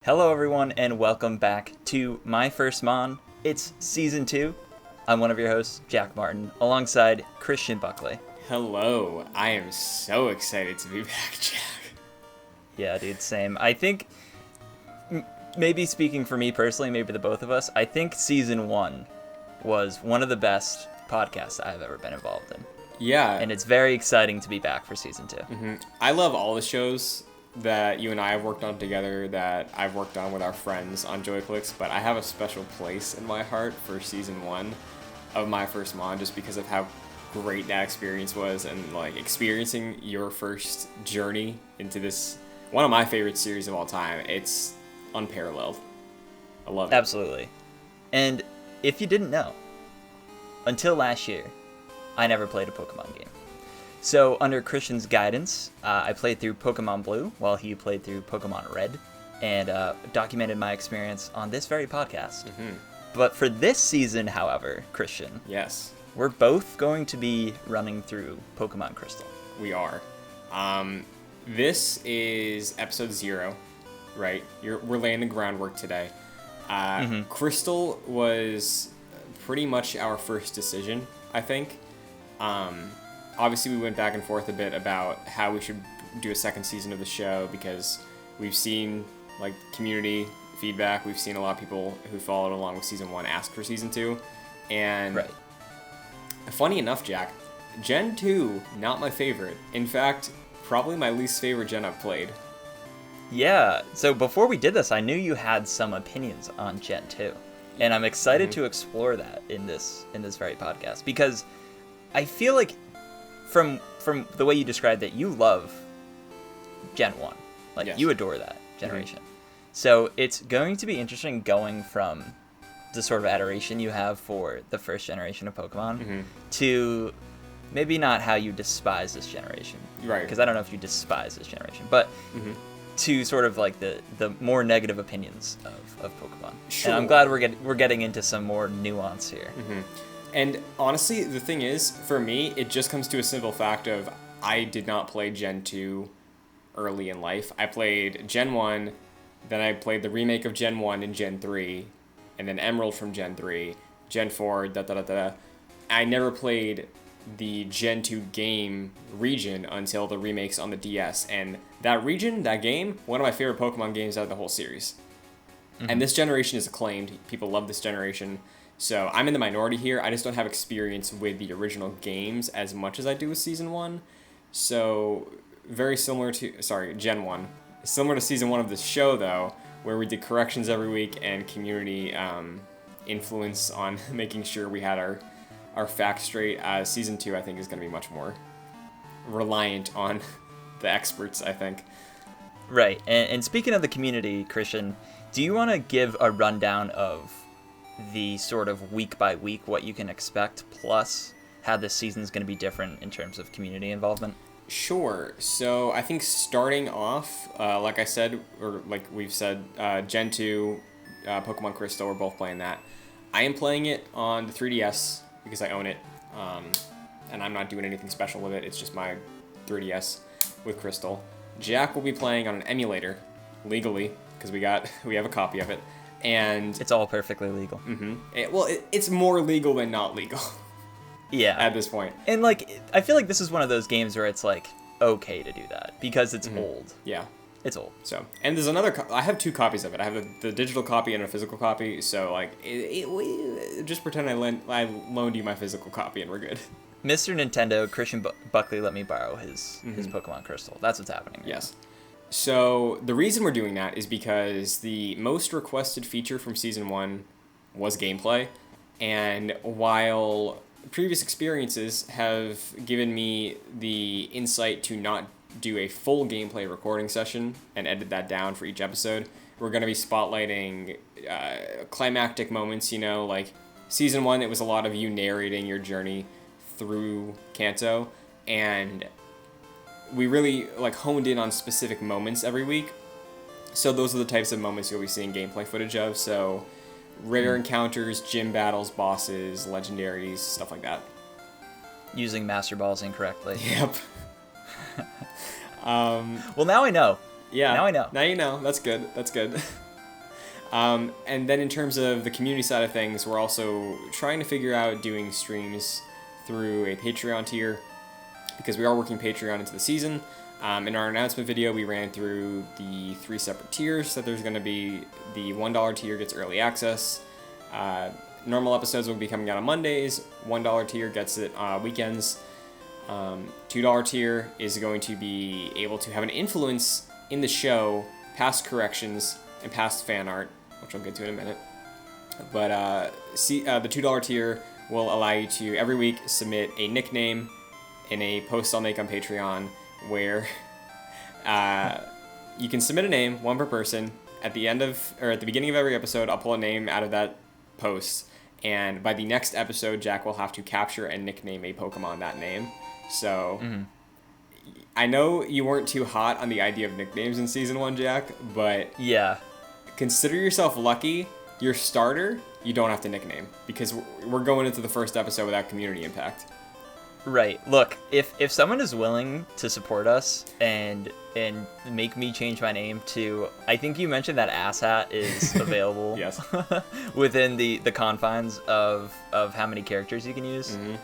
Hello everyone and welcome back to myfirstmon. It's season 2. I'm one of your hosts, Jack Martin, alongside Christian Buckley. Hello, I am so excited to be back, Jack. Yeah, dude, same. I think, maybe speaking for me personally, maybe the both of us, I think season 1 was one of the best podcasts I've ever been involved in. Yeah. And it's very exciting to be back for season 2. Mm-hmm. I love all the shows that you and I have worked on together, that I've worked on with our friends on JoyClicks, but I have a special place in my heart for season 1 of myfirstmon just because of how great that experience was, and like experiencing your first journey into this one of my favorite series of all time. It's unparalleled. I love it. Absolutely. And if you didn't know, until last year, I never played a Pokemon game. So under Christian's guidance, I played through Pokemon Blue while he played through Pokemon Red, and documented my experience on this very podcast. Mm-hmm. But for this season, however, Christian, Yes, we're both going to be running through Pokemon Crystal. we are. This is episode 0, right? We're laying the groundwork today. Crystal was pretty much our first decision, I think. Obviously, we went back and forth a bit about how we should do a second season of the show because we've seen like community feedback. We've seen a lot of people who followed along with season 1 ask for season 2, and Right. funny enough, Jack, Gen 2 not my favorite. In fact, probably my least favorite gen I've played. Yeah, so before we did this, I knew you had some opinions on Gen 2. And I'm excited to explore that in this very podcast, because I feel like from the way you described it, you love Gen 1. Like, Yes. you adore that generation. So it's going to be interesting going from the sort of adoration you have for the first generation of Pokemon to maybe not how you despise this generation. Right. Because I don't know if you despise this generation, but to sort of like the more negative opinions of Pokemon. Sure. And I'm glad we're getting into some more nuance here. And honestly, the thing is, for me, it just comes to a simple fact of I did not play Gen 2 early in life. I played Gen 1, then I played the remake of Gen 1 and Gen 3, and then Emerald from Gen 3, Gen 4, da-da-da-da. I never played the Gen 2 game region until the remakes on the DS, and that region, that game, one of my favorite Pokemon games out of the whole series. And this generation is acclaimed. People love this generation. So I'm in the minority here. I just don't have experience with the original games as much as I do with Season 1. So very similar to, Gen 1. Similar to Season 1 of this show, though, where we did corrections every week and community influence on making sure we had our facts straight. Season 2, I think, is going to be much more reliant on the experts, I think. Right. And speaking of the community, Christian, do you want to give a rundown of the sort of week by week what you can expect, plus how this season's going to be different in terms of community involvement? Sure. So I think starting off, like I said, or like we've said, Gen 2, Pokemon Crystal, we're both playing that. I am playing it on the 3DS because I own it, and I'm not doing anything special with it. It's just my 3DS with Crystal. Jack will be playing on an emulator, legally, because we have a copy of it. And It's all perfectly legal. It's more legal than not legal Yeah. at this point. And like, I feel like this is one of those games where it's like okay to do that because it's old. Yeah. It's old. So, and there's another. I have 2 copies of it. I have the digital copy and a physical copy. So, like, just pretend I loaned you my physical copy and we're good. Mr. Nintendo, Christian Buckley let me borrow his Pokemon Crystal. That's what's happening. Right Yes. So the reason we're doing that is because the most requested feature from Season 1 was gameplay. And while previous experiences have given me the insight to not do a full gameplay recording session and edit that down for each episode, we're going to be spotlighting climactic moments, like Season 1, it was a lot of you narrating your journey through Kanto, and we really honed in on specific moments every week. So those are the types of moments you'll be seeing gameplay footage of. So rare encounters, gym battles, bosses, legendaries, stuff like that. Using Master Balls incorrectly. Yep. Well, now I know. Yeah. Now I know. Now you know. That's good. That's good. And then in terms of the community side of things, we're also trying to figure out doing streams through a Patreon tier, because we are working Patreon into the season. In our announcement video, we ran through the 3 separate tiers. So there's going to be the $1 tier gets early access. Normal episodes will be coming out on Mondays. $1 tier gets it weekends. $2 tier is going to be able to have an influence in the show, past corrections, and past fan art, which I'll get to in a minute. But the $2 tier will allow you to, every week, submit a nickname in a post I'll make on Patreon, where you can submit a name, one per person. At the beginning of every episode, I'll pull a name out of that post, and by the next episode, Jack will have to capture and nickname a Pokemon that name. So, I know you weren't too hot on the idea of nicknames in Season 1, Jack, but Yeah. consider yourself lucky. Your starter, you don't have to nickname, because we're going into the first episode without community impact. Right. Look, if someone is willing to support us and make me change my name to, I think you mentioned that asshat is available. Yes. Within the confines of how many characters you can use. Mm-hmm.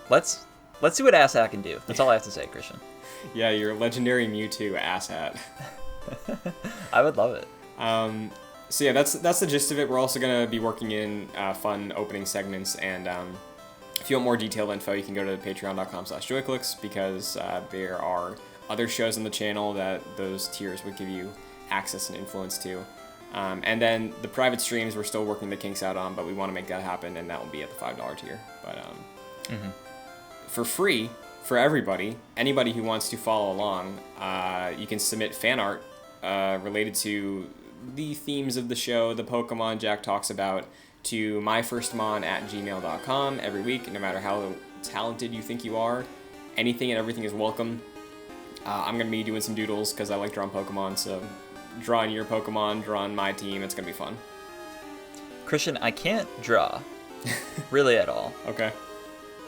Let's see what asshat can do. That's all I have to say, Christian. Yeah, your legendary Mewtwo asshat. I would love it. So yeah, that's the gist of it. We're also gonna be working in fun opening segments, and if you want more detailed info, you can go to patreon.com/joyclicks, because there are other shows on the channel that those tiers would give you access and influence to. And then the private streams, we're still working the kinks out on, but we want to make that happen, and that will be at the $5 tier. But for free, for everybody, anybody who wants to follow along, you can submit fan art related to the themes of the show, the Pokemon Jack talks about, to myfirstmon@gmail.com every week, no matter how talented you think you are. Anything and everything is welcome. I'm going to be doing some doodles because I like drawing Pokemon, so drawing your Pokemon, drawing my team, it's going to be fun. Christian, I can't draw, really at all. Okay.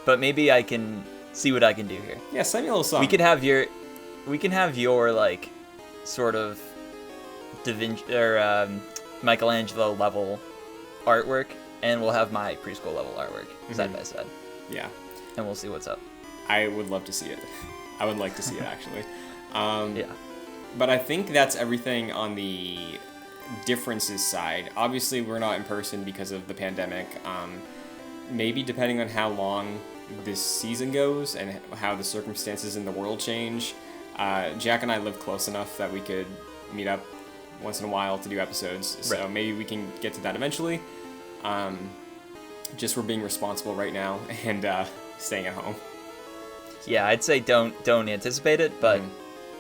But maybe I can see what I can do here. Yeah, send me a little song. We can have your like, sort of Da Vinci or Michelangelo level artwork, and we'll have my preschool level artwork side by side. Yeah. And we'll see what's up. I would love to see it. I would like to see it, actually. Yeah. But I think that's everything on the differences side. Obviously, we're not in person because of the pandemic. Maybe depending on how long this season goes and how the circumstances in the world change, Jack and I live close enough that we could meet up once in a while to do episodes. So Right. maybe we can get to that eventually. Just we're being responsible right now and staying at home. Yeah, I'd say don't anticipate it, but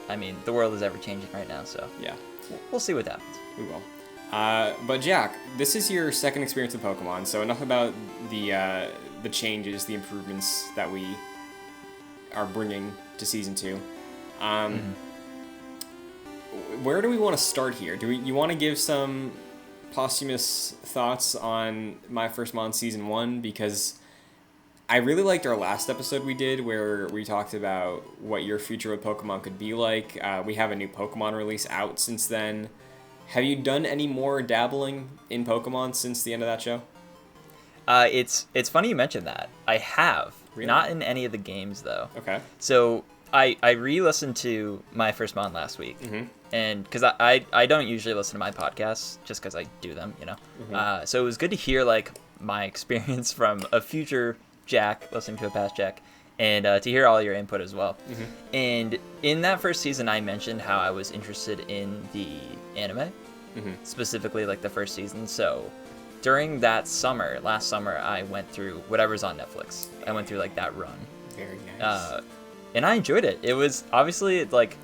I mean, the world is ever changing right now, so Yeah, we'll see what happens. we will. But Jack, this is your second experience with Pokemon, so enough about the changes, the improvements that we are bringing to Season 2. Where do we want to start here? You want to give some posthumous thoughts on myfirstmon Season 1? Because I really liked our last episode we did where we talked about what your future with Pokemon could be like. We have a new Pokemon release out since then. Have you done any more dabbling in Pokemon since the end of that show? It's funny you mentioned that. I have. Really? Not in any of the games, though. Okay. So I re-listened to myfirstmon last week, and because I don't usually listen to my podcasts just because I do them, you know. So it was good to hear like my experience from a future Jack listening to a past Jack, and to hear all your input as well. And in that first season, I mentioned how I was interested in the anime, specifically like the first season. So during that last summer, I went through whatever's on Netflix. I went through like that run. Very nice. And I enjoyed it. It was obviously like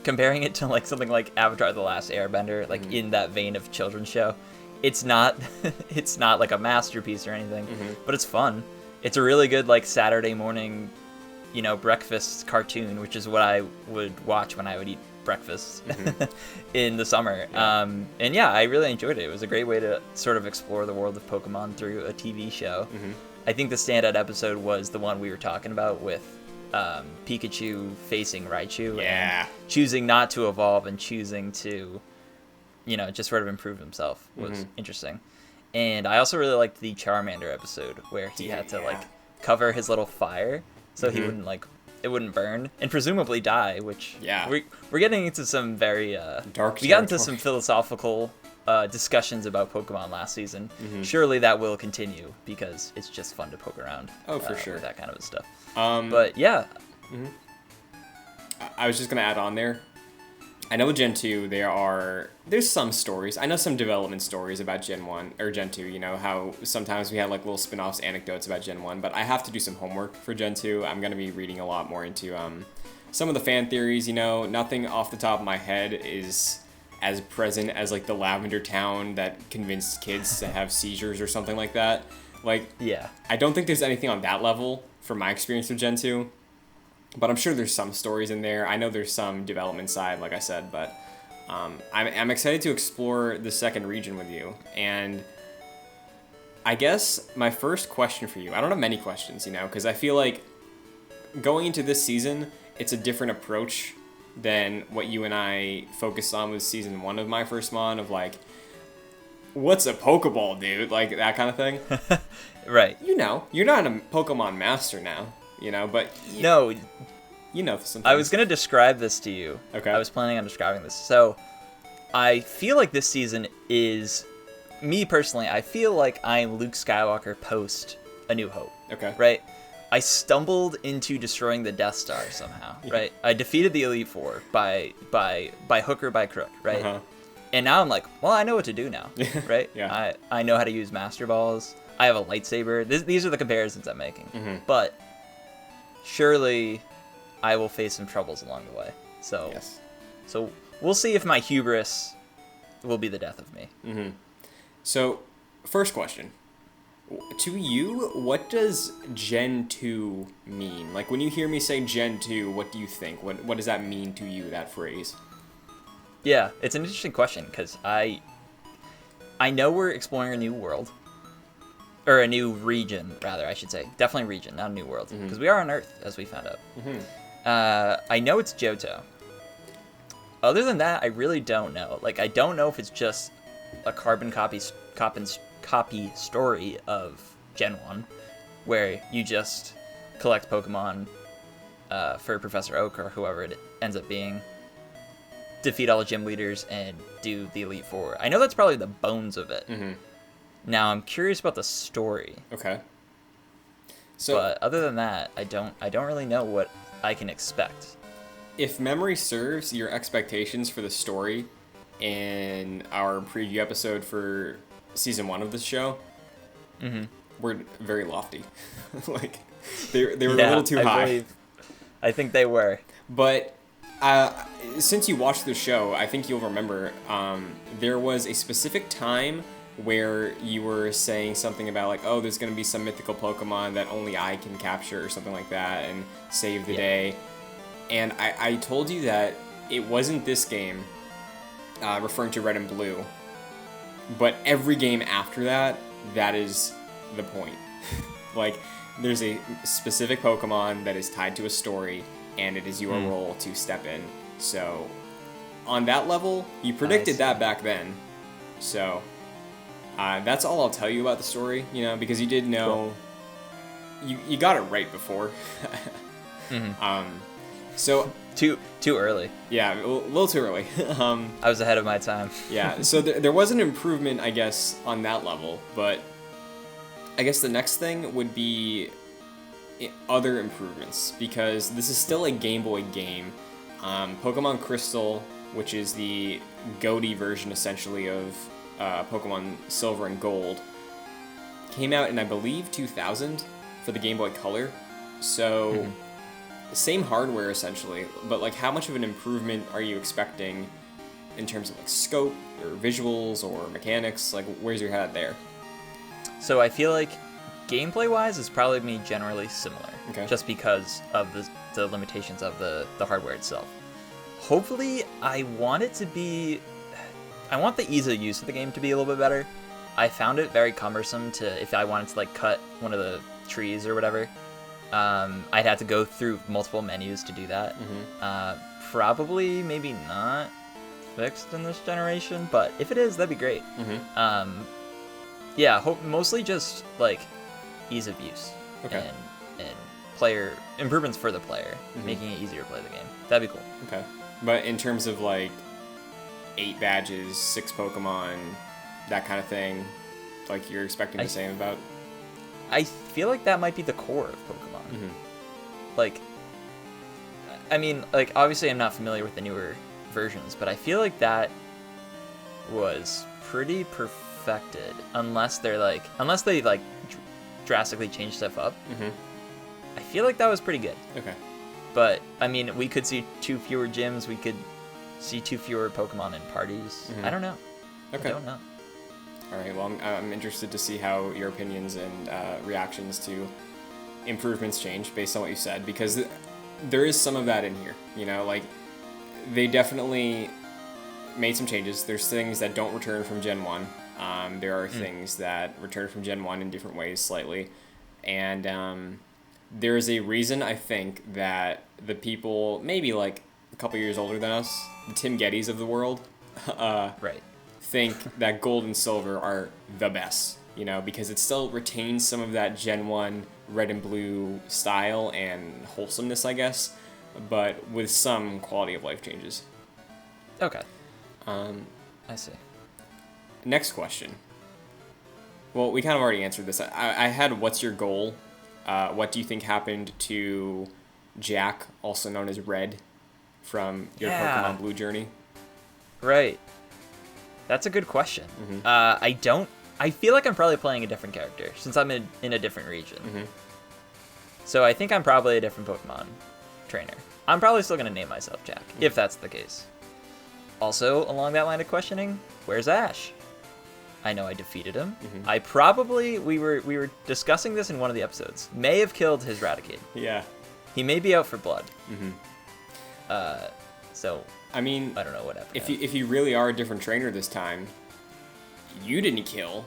comparing it to like something like Avatar: The Last Airbender, like in that vein of children's show. It's not like a masterpiece or anything, but it's fun. It's a really good like Saturday morning, you know, breakfast cartoon, which is what I would watch when I would eat breakfast in the summer. Yeah. And yeah, I really enjoyed it. It was a great way to sort of explore the world of Pokemon through a TV show. I think the standout episode was the one we were talking about with Pikachu facing Raichu and choosing not to evolve and choosing to just sort of improve himself was interesting. And I also really liked the Charmander episode where he had to like cover his little fire so he wouldn't it wouldn't burn and presumably die, which we're getting into some very dark. We got into some philosophical discussions about Pokemon last season. Surely that will continue because it's just fun to poke around. Oh, for sure. With that kind of stuff. But yeah. I was just gonna add on there. I know with Gen 2 there's some stories. I know some development stories about Gen 1 or Gen 2, you know, how sometimes we had like little spin-offs, anecdotes about Gen 1, but I have to do some homework for Gen 2. I'm going to be reading a lot more into some of the fan theories, you know. Nothing off the top of my head is as present as like the Lavender Town that convinced kids to have seizures or something like that. Like, yeah. I don't think there's anything on that level from my experience with Gen 2. But I'm sure there's some stories in there. I know there's some development side, like I said, but I'm excited to explore the second region with you. And I guess my first question for you, I don't have many questions, you know, because I feel like going into this season, it's a different approach than what you and I focused on with season 1 of myfirstmon, of like, what's a Pokeball, dude? Like, that kind of thing. Right. You know, you're not a Pokemon master now. You know, but no, you know some things. I was gonna describe this to you. Okay. I was planning on describing this. So, I feel like this season is, me personally, I feel like I'm Luke Skywalker post A New Hope. Okay. Right. I stumbled into destroying the Death Star somehow. Right. I defeated the Elite Four by hook or by crook. Right. Uh-huh. And now I'm like, well, I know what to do now. Right. Yeah. I know how to use Master Balls. I have a lightsaber. These are the comparisons I'm making. But surely I will face some troubles along the way. So, so we'll see if my hubris will be the death of me. So, first question. To you, what does Gen 2 mean? Like, when you hear me say Gen 2, what do you think? What does that mean to you, that phrase? Yeah, it's an interesting question, because I know we're exploring a new world. Or a new region, rather, I should say. Definitely region, not a new world. Because we are on Earth, as we found out. I know it's Johto. Other than that, I really don't know. Like, I don't know if it's just a carbon copy story of Gen 1, where you just collect Pokemon for Professor Oak or whoever it ends up being, defeat all the gym leaders, and do the Elite Four. I know that's probably the bones of it. Now, I'm curious about the story. Okay. But other than that, I don't really know what I can expect. If memory serves, your expectations for the story in our preview episode for season 1 of this show were very lofty. Like, they were a little too high. I think they were. But since you watched the show, I think you'll remember there was a specific time where you were saying something about like, oh, there's going to be some mythical Pokemon that only I can capture or something like that and save the day. And I told you that it wasn't this game, referring to Red and Blue, but every game after that, that is the point. Like, there's a specific Pokemon that is tied to a story, and it is your role to step in. So, on that level, you predicted that back then. So, that's all I'll tell you about the story, you know, because you did know, you got it right before. So too early. Yeah, a little too early. I was ahead of my time. Yeah, so there was an improvement, I guess, on that level, but I guess the next thing would be other improvements, because this is still a Game Boy game. Pokemon Crystal, which is the GOATY version, essentially, of Pokemon Silver and Gold, came out in, I believe, 2000 for the Game Boy Color. So, same hardware, essentially, but, like, how much of an improvement are you expecting in terms of, like, scope, or visuals, or mechanics? Like, where's your head there? So I feel like gameplay-wise, it's probably me generally similar, just because of the limitations of the hardware itself. Hopefully, I want the ease of use of the game to be a little bit better. I found it very cumbersome if I wanted to, like, cut one of the trees or whatever. I'd have to go through multiple menus to do that. Probably, maybe not fixed in this generation, but if it is, that'd be great. Mm-hmm. Yeah, mostly just like ease of use. Okay. And player improvements for the player, making it easier to play the game. That'd be cool. Okay. But in terms of like 8 badges, 6 Pokemon, that kind of thing, like you're expecting the same about? I feel like that might be the core of Pokemon. Mm-hmm. Like, I mean, like, obviously I'm not familiar with the newer versions, but I feel like that was pretty perfected, unless they drastically change stuff up. Mm-hmm. I feel like that was pretty good. Okay. But, I mean, we could see 2 fewer gyms, we could see 2 fewer Pokemon in parties. Mm-hmm. I don't know. Okay. I don't know. All right, well, I'm interested to see how your opinions and reactions to improvements change based on what you said, because there is some of that in here, you know, like, they definitely made some changes. There's things that don't return from Gen 1. There are things that return from Gen 1 in different ways slightly, and there is a reason, I think, that the people, maybe like a couple years older than us, the Tim Gettys of the world, Right. think that Gold and Silver are the best, you know, because it still retains some of that Gen 1 red and blue style and wholesomeness, I guess, but with some quality of life changes. Okay. I see. Next question. Well, we kind of already answered this. I had, what's your goal? What do you think happened to Jack, also known as Red, from your Pokemon Blue journey? Right. That's a good question. I feel like I'm probably playing a different character since I'm in a different region. So I think I'm probably a different Pokemon trainer. I'm probably still going to name myself Jack, if that's the case. Also, along that line of questioning, where's Ash? I know I defeated him. I probably, we were discussing this in one of the episodes, may have killed his Raticate. Yeah. He may be out for blood. So, I mean, I don't know what happened. If you really are a different trainer this time, you didn't kill.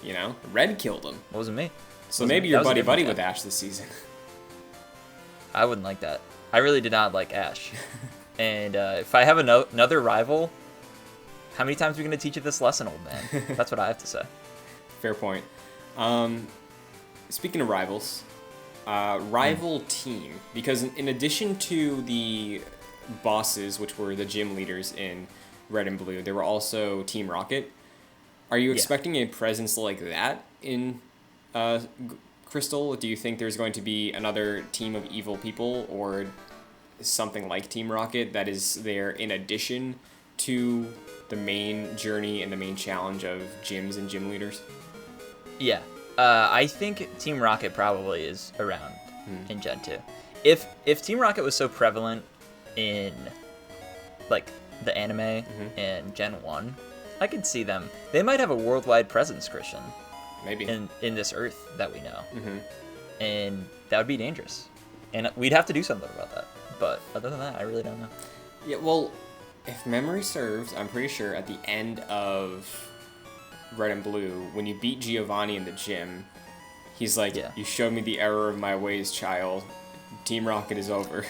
You know, Red killed him. It wasn't me. So maybe you're buddy with Ash this season. I wouldn't like that. I really did not like Ash. And if I have another rival, how many times are we going to teach you this lesson, old man? That's what I have to say. Fair point. Speaking of rivals, rival team, because in addition to the bosses, which were the gym leaders in Red and Blue, there were also Team Rocket. Are you expecting a presence like that in Crystal? Do you think there's going to be another team of evil people or something like Team Rocket that is there in addition to the main journey and the main challenge of gyms and gym leaders? Yeah. I think Team Rocket probably is around in Gen 2. If Team Rocket was so prevalent in like the anime and Gen 1, I could see them. They might have a worldwide presence, Christian. Maybe. In this Earth that we know. And that would be dangerous. And we'd have to do something about that. But other than that, I really don't know. Yeah, well, if memory serves, I'm pretty sure at the end of Red and Blue, when you beat Giovanni in the gym, he's like, you showed me the error of my ways, child. Team Rocket is over.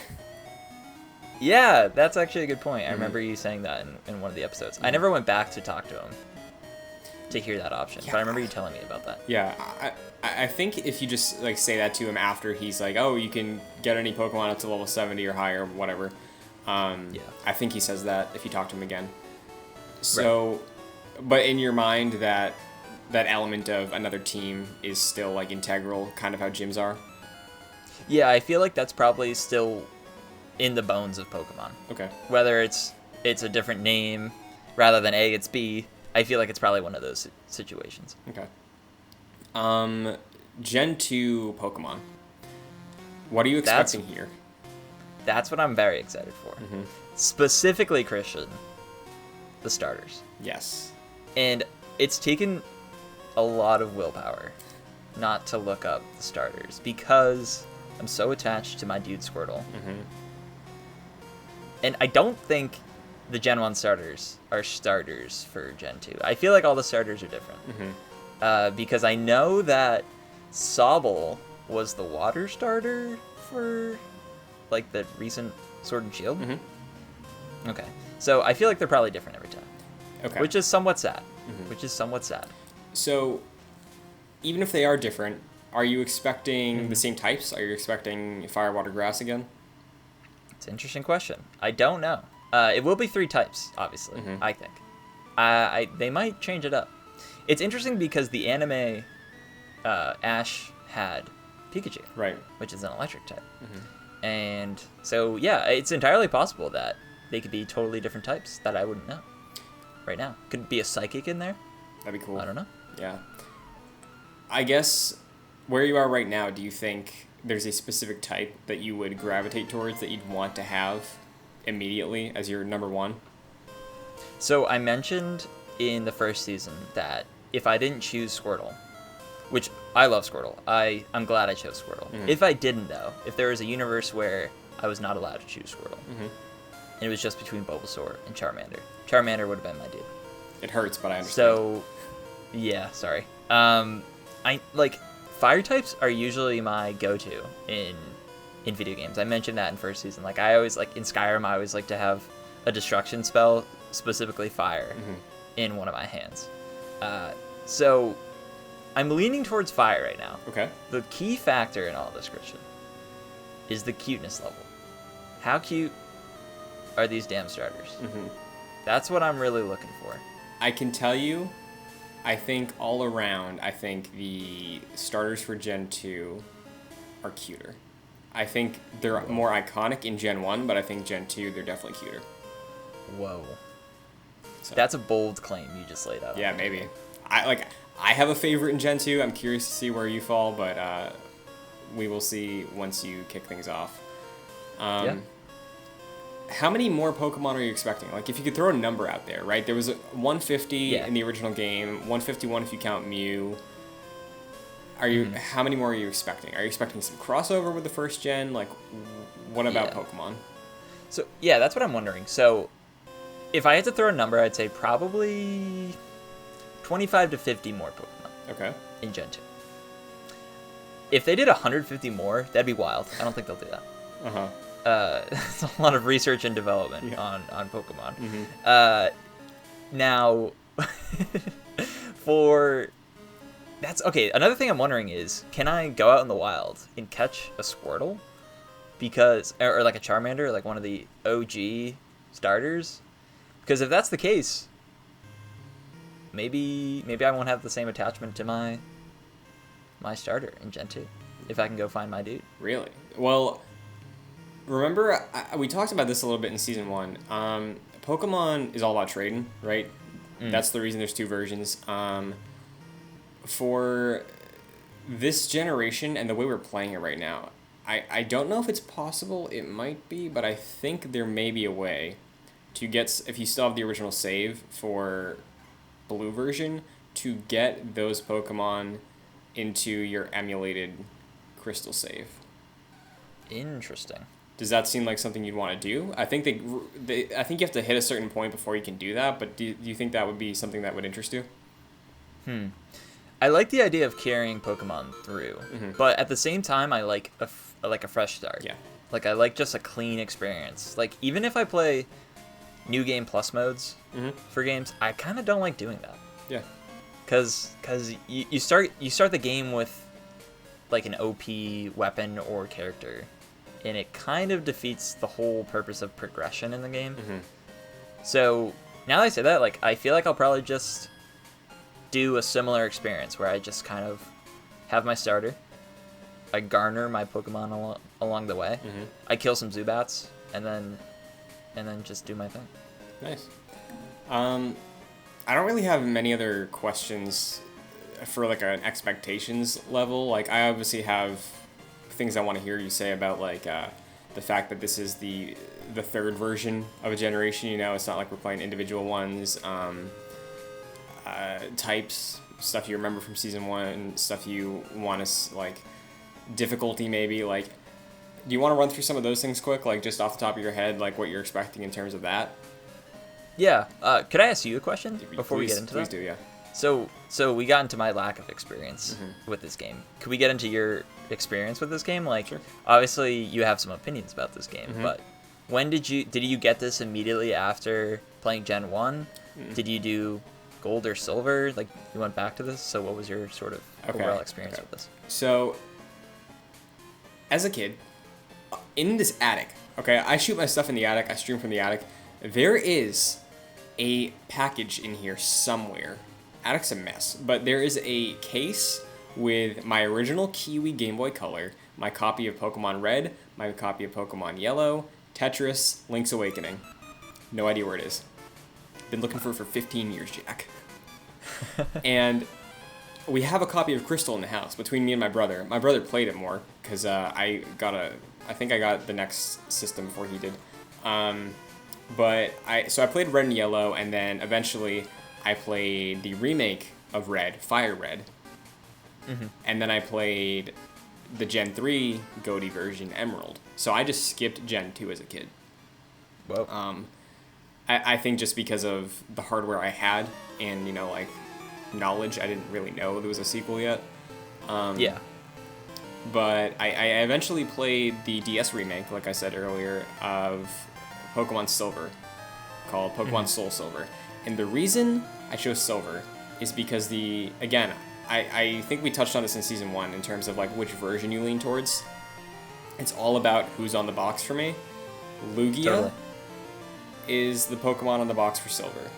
Yeah, that's actually a good point. I remember you saying that in one of the episodes. I never went back to talk to him to hear that option, but I remember you telling me about that. Yeah, I think if you just like say that to him after he's like, oh, you can get any Pokemon up to level 70 or higher, whatever. I think he says that if you talk to him again. So, but in your mind, that element of another team is still like integral, kind of how gyms are? Yeah, I feel like that's probably still in the bones of Pokemon. Okay. Whether it's a different name rather than A, it's B. I feel like it's probably one of those situations. Okay. Gen 2 Pokemon. What are you expecting here? That's what I'm very excited for. Specifically, Christian, the starters. Yes. And it's taken a lot of willpower not to look up the starters because I'm so attached to my dude Squirtle. And I don't think the Gen 1 starters are starters for Gen 2. I feel like all the starters are different. Because I know that Sobble was the water starter for like the recent Sword and Shield. Okay. So I feel like they're probably different every time. Okay. Which is somewhat sad. Mm-hmm. So, even if they are different, are you expecting the same types? Are you expecting fire, water, grass again? It's an interesting question. I don't know. It will be 3 types, obviously, I think. They might change it up. It's interesting because the anime Ash had Pikachu, Right. which is an electric type. And so, yeah, it's entirely possible that they could be totally different types that I wouldn't know right now. Could be a psychic in there. That'd be cool. I don't know. Yeah. I guess where you are right now, do you think there's a specific type that you would gravitate towards that you'd want to have immediately as your number 1? So I mentioned in the first season that if I didn't choose Squirtle, which I love Squirtle, I'm glad I chose Squirtle. If I didn't, though, if there was a universe where I was not allowed to choose Squirtle, and it was just between Bulbasaur and Charmander, Charmander would have been my dude. It hurts, but I understand. So, yeah, sorry. I like fire types are usually my go-to in video games. I mentioned that in first season. Like I always in Skyrim, I always like to have a destruction spell, specifically fire, in one of my hands. So I'm leaning towards fire right now. Okay. The key factor in all this, Christian, is the cuteness level. How cute are these damn starters? That's what I'm really looking for. I can tell you, I think all around, I think the starters for Gen 2 are cuter. I think they're more iconic in Gen 1, but I think Gen 2, they're definitely cuter. Whoa. So. That's a bold claim you just laid out. Yeah, maybe. I have a favorite in Gen 2. I'm curious to see where you fall, but we will see once you kick things off. Yeah. How many more Pokemon are you expecting? Like, if you could throw a number out there, right? There was 150 in the original game, 151 if you count Mew. Are you? How many more are you expecting? Are you expecting some crossover with the first gen? Like, what about Pokemon? So, yeah, that's what I'm wondering. So, if I had to throw a number, I'd say probably 25 to 50 more Pokemon. Okay. In Gen 2. If they did 150 more, that'd be wild. I don't think they'll do that. Uh-huh. It's a lot of research and development on Pokemon. Now, that's okay. Another thing I'm wondering is, can I go out in the wild and catch a Squirtle? Or like a Charmander, like one of the OG starters? Because if that's the case, maybe I won't have the same attachment to my starter in Gen 2 if I can go find my dude. Really? Well, remember, we talked about this a little bit in Season 1. Pokemon is all about trading, right? That's the reason there's 2 versions. For this generation and the way we're playing it right now, I don't know if it's possible. It might be, but I think there may be a way to get, if you still have the original save for Blue version, to get those Pokemon into your emulated Crystal save. Interesting. Does that seem like something you'd want to do? I think I think you have to hit a certain point before you can do that, but do you think that would be something that would interest you? I like the idea of carrying Pokemon through, but at the same time, I like a fresh start. Yeah. Like, I like just a clean experience. Like, even if I play New Game Plus modes for games, I kind of don't like doing that. Yeah. Because you start the game with, like, an OP weapon or character, and it kind of defeats the whole purpose of progression in the game. So, now that I say that, like, I feel like I'll probably just do a similar experience where I just kind of have my starter, I garner my Pokemon along the way, I kill some Zubats, and then just do my thing. Nice. I don't really have many other questions for like an expectations level. Like, I obviously have things I want to hear you say about like the fact that this is the third version of a generation. You know, it's not like we're playing individual ones. Types, stuff you remember from Season 1, stuff you want to, like, difficulty maybe, like, do you want to run through some of those things quick, like, just off the top of your head, like, what you're expecting in terms of that? Yeah, could I ask you a question before we get into that? Please do, yeah. So we got into my lack of experience with this game. Could we get into your experience with this game? Like, sure. Obviously, you have some opinions about this game, but when did you get this immediately after playing Gen 1? Did you do gold or silver? Like, you went back to this? So what was your sort of overall experience with this? So, as a kid, in this attic, okay, I shoot my stuff in the attic, I stream from the attic. There is a package in here somewhere. Attic's a mess, but there is a case with my original Kiwi Game Boy Color, my copy of Pokemon Red, my copy of Pokemon Yellow, Tetris, Link's Awakening. No idea where it is. Been looking for it for 15 years, Jack. And we have a copy of Crystal in the house between me and my brother. My brother played it more because I think I got the next system before he did. So I played Red and Yellow, and then eventually I played the remake of Red, Fire Red. And then I played the Gen 3 GOTY version, Emerald. So I just skipped Gen 2 as a kid. Whoa. I think just because of the hardware I had and, like, knowledge, I didn't really know there was a sequel yet. Yeah. But I eventually played the DS remake, like I said earlier, of Pokemon Silver, called Pokemon Soul Silver. And the reason I chose Silver is because I think we touched on this in Season 1 in terms of, like, which version you lean towards. It's all about who's on the box for me. Lugia is the Pokemon on the box for Silver.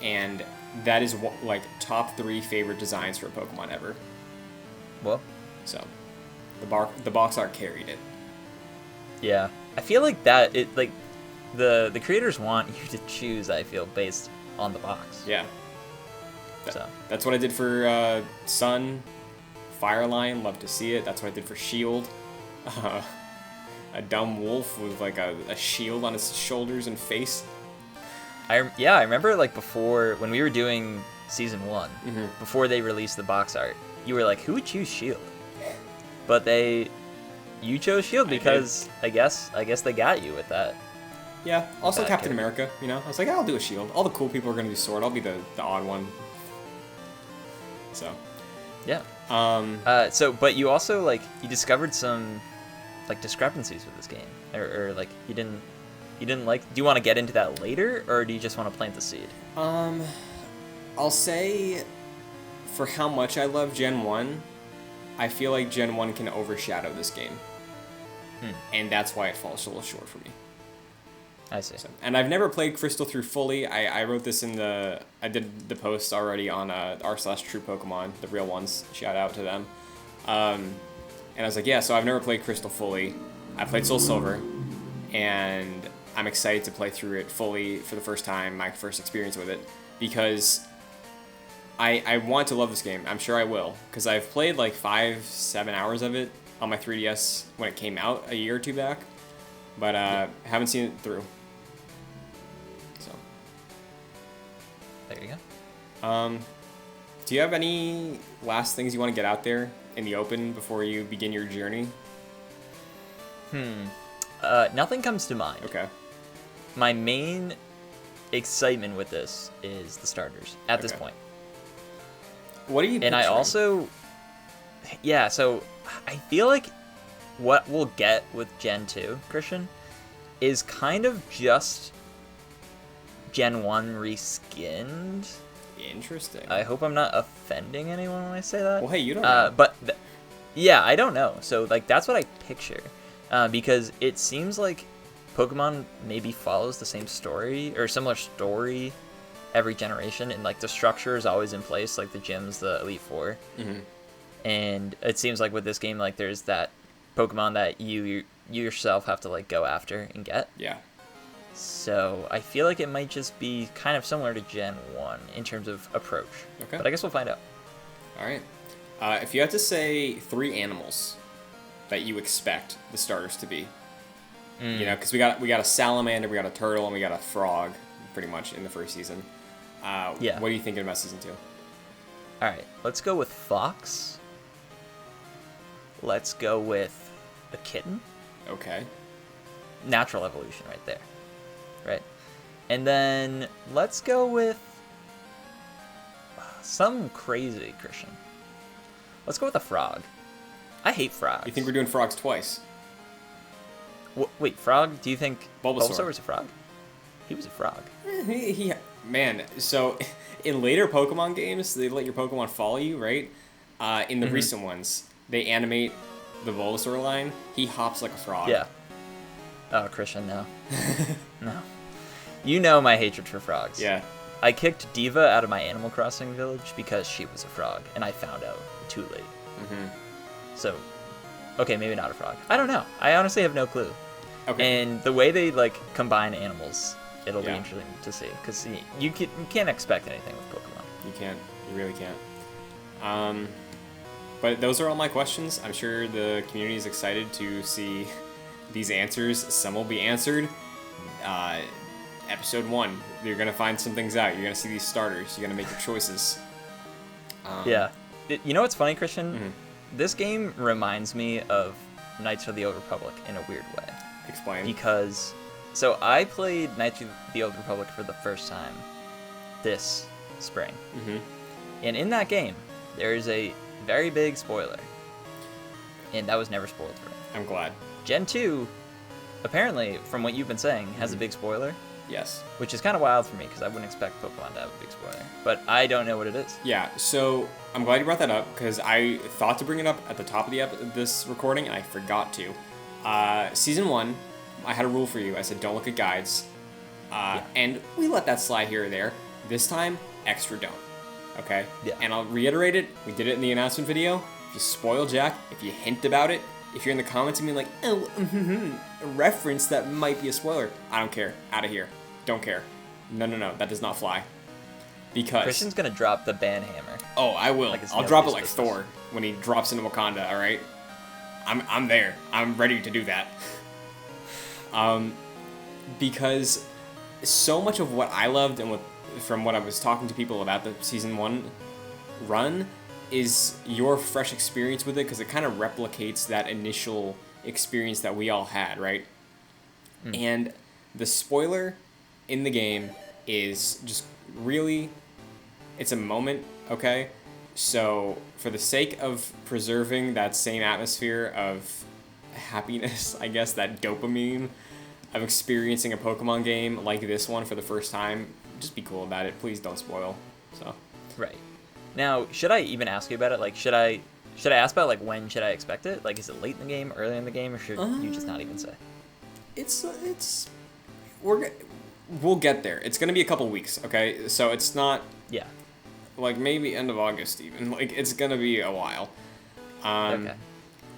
And that is, like, top 3 favorite designs for a Pokemon ever. Well. So, the box art carried it. Yeah. I feel like that, the creators want you to choose, I feel, based on the box. Yeah. So that's what I did for Sun, Fire Lion, love to see it. That's what I did for Shield. A dumb wolf with like a shield on its shoulders and face. I remember like before when we were doing Season 1, before they released the box art, you were like, who would choose Shield? But you chose Shield because I guess they got you with that. Yeah. Also Captain America, I was like, I'll do a Shield. All the cool people are gonna do Sword. I'll be the odd one. So. Yeah. But you also like you discovered some like discrepancies with this game, or like you didn't like. Do you want to get into that later, or do you just want to plant the seed? I'll say, for how much I love Gen 1, I feel like Gen 1 can overshadow this game, and that's why it falls a little short for me. I see. So, and I've never played Crystal through fully. I wrote this I did the post already on r/True Pokemon, the real ones. Shout out to them. And I was like, yeah, so I've never played Crystal fully. I played Soul Silver, and I'm excited to play through it fully for the first time, my first experience with it, because I want to love this game. I'm sure I will, because I've played like 5-7 hours of it on my 3DS when it came out a year or two back, but haven't seen it through. So there you go. Do you have any last things you want to get out there in the open before you begin your journey? Nothing comes to mind. Okay. My main excitement with this is the starters at this point. What are you picturing? And I also, so I feel like what we'll get with Gen 2, Christian, is kind of just Gen 1 reskinned. Interesting. I hope I'm not offending anyone when I say that. Well, hey, you don't know. But I don't know. So, like, that's what I picture. Because it seems like Pokemon maybe follows the same story or similar story every generation, and like the structure is always in place, like the gyms, the Elite Four. And it seems like with this game, like there's that Pokemon that you yourself have to like go after and get. Yeah. So I feel like it might just be kind of similar to Gen 1 in terms of approach. Okay. But I guess we'll find out. All right. If you had to say 3 animals that you expect the starters to be, because we got a salamander, we got a turtle, and we got a frog, pretty much in the first season. What are you thinking about Season 2? All right, let's go with fox. Let's go with a kitten. Okay. Natural evolution right there. Right. And then let's go with some crazy Christian. Let's go with a frog. I hate frogs. You think we're doing frogs twice? Wait, frog? Do you think Bulbasaur was a frog? He was a frog. Man, so in later Pokemon games, they let your Pokemon follow you, right? In the recent ones, they animate the Bulbasaur line. He hops like a frog. Yeah. Oh, Christian, no. No. You know my hatred for frogs. Yeah. I kicked Diva out of my Animal Crossing village because she was a frog, and I found out too late. So, okay, maybe not a frog. I don't know. I honestly have no clue. Okay. And the way they like combine animals, it'll be interesting to see, because you can't expect anything with Pokemon. You can't. You really can't. But those are all my questions. I'm sure the community is excited to see these answers. Some will be answered. Episode 1, you're gonna find some things out. You're gonna see these starters. You're gonna make your choices. Yeah. You know what's funny, Christian? This game reminds me of Knights of the Old Republic in a weird way. Explain. Because, so I played Knights of the Old Republic for the first time this spring. And in that game, there is a very big spoiler. And that was never spoiled for me. I'm glad. Gen 2, apparently, from what you've been saying, has a big spoiler. Yes. Which is kind of wild for me, because I wouldn't expect Pokemon to have a big spoiler. But I don't know what it is. Yeah, so I'm glad you brought that up, because I thought to bring it up at the top of this recording, and I forgot to. Season 1, I had a rule for you. I said, don't look at guides. And we let that slide here or there. This time, extra don't. Okay? Yeah. And I'll reiterate it. We did it in the announcement video. If you spoil Jack, if you hint about it, if you're in the comments and be like, oh, a reference that might be a spoiler, I don't care. Out of here. Don't care. No, that does not fly. Because Christian's gonna drop the ban hammer. Oh, I will. Like I'll drop it like Thor when he drops into Wakanda, alright? I'm there. I'm ready to do that. Because so much of what I loved and from what I was talking to people about the season 1 run is your fresh experience with it, because it kind of replicates that initial experience that we all had, right? And the spoiler in the game is just really, it's a moment, okay? So for the sake of preserving that same atmosphere of happiness, I guess, that dopamine of experiencing a Pokemon game like this one for the first time, just be cool about it. Please don't spoil. So. Right. Now, should I even ask you about it? Like, should I ask about, like, when should I expect it? Like, is it late in the game, early in the game, or should you just not even say? We'll get there. It's gonna be a couple weeks, okay? So it's not. Yeah. Like maybe end of August even. Like it's gonna be a while. Okay.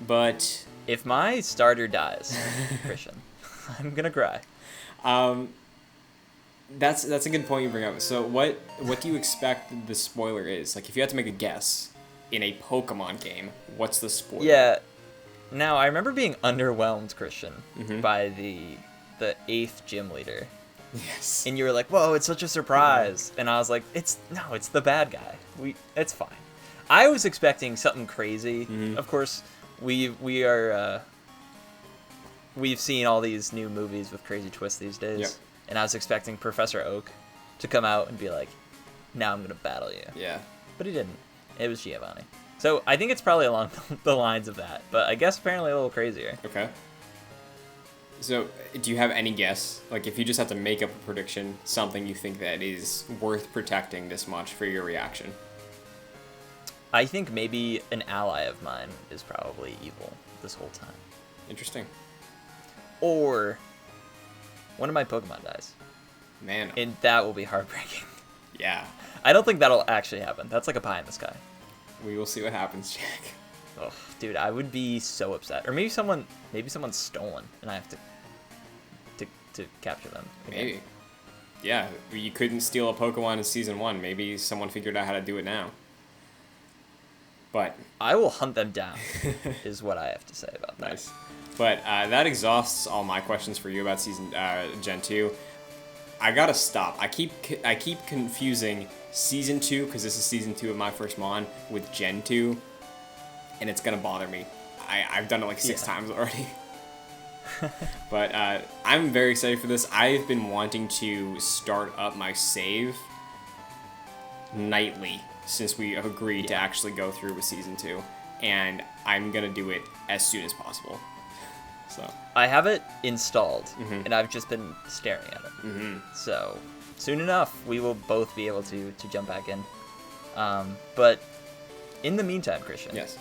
But if my starter dies, Christian, I'm gonna cry. That's a good point you bring up. So what do you expect the spoiler is? Like if you had to make a guess in a Pokemon game, what's the spoiler? Yeah. Now I remember being underwhelmed, Christian, by the 8th gym leader. Yes. And you were like, "Whoa, it's such a surprise!" And I was like, "It's the bad guy. It's fine." I was expecting something crazy. Of course, we've seen all these new movies with crazy twists these days. Yep. And I was expecting Professor Oak to come out and be like, "Now I'm gonna battle you." Yeah. But he didn't. It was Giovanni. So I think it's probably along the lines of that. But I guess apparently a little crazier. Okay. So, do you have any guess? Like, if you just have to make up a prediction, something you think that is worth protecting this much for your reaction? I think maybe an ally of mine is probably evil this whole time. Interesting. Or one of my Pokemon dies. Man. And that will be heartbreaking. Yeah. I don't think that'll actually happen. That's like a pie in the sky. We will see what happens, Jack. Oh, dude, I would be so upset. Or maybe someone's stolen, and I have to capture them. Again. Maybe. Yeah, you couldn't steal a Pokemon in Season 1. Maybe someone figured out how to do it now. But I will hunt them down, is what I have to say about that. Nice. But that exhausts all my questions for you about Gen 2. I gotta stop. I keep confusing Season 2, because this is Season 2 of myfirstmon, with Gen 2. And it's gonna bother me. I've done it like 6 times already. But I'm very excited for this. I've been wanting to start up my save nightly since we agreed to actually go through with Season 2. And I'm gonna do it as soon as possible. So I have it installed, and I've just been staring at it. So soon enough, we will both be able to jump back in. But in the meantime, Christian, yes.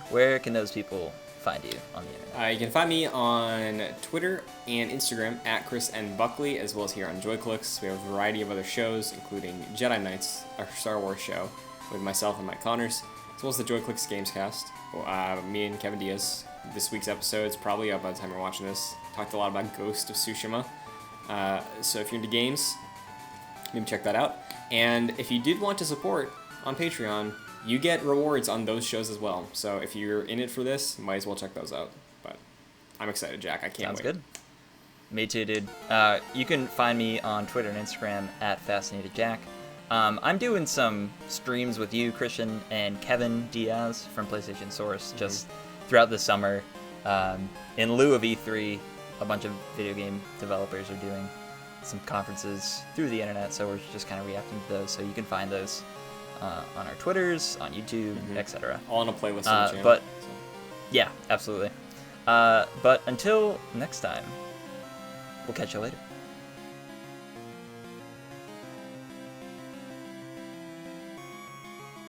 where can those people find you on the internet? You can find me on Twitter and Instagram at Chris and Buckley, as well as here on JoyClicks. We have a variety of other shows, including Jedi Knights, our Star Wars show, with myself and Mike Connors, as well as the JoyClicks Gamescast. Me and Kevin Diaz. This week's episode is probably up by the time you're watching this. Talked a lot about Ghost of Tsushima. So if you're into games, maybe check that out. And if you did want to support on Patreon, you get rewards on those shows as well. So if you're in it for this, might as well check those out. But I'm excited, Jack. I can't wait. Sounds good. Me too, dude. You can find me on Twitter and Instagram at FascinatedJack. I'm doing some streams with you, Christian, and Kevin Diaz from PlayStation Source just throughout the summer. In lieu of E3, a bunch of video game developers are doing some conferences through the internet, so we're just kind of reacting to those. So you can find those on our Twitters, on YouTube, etc. All on a playlist on the channel. But yeah, absolutely. But until next time, we'll catch you later.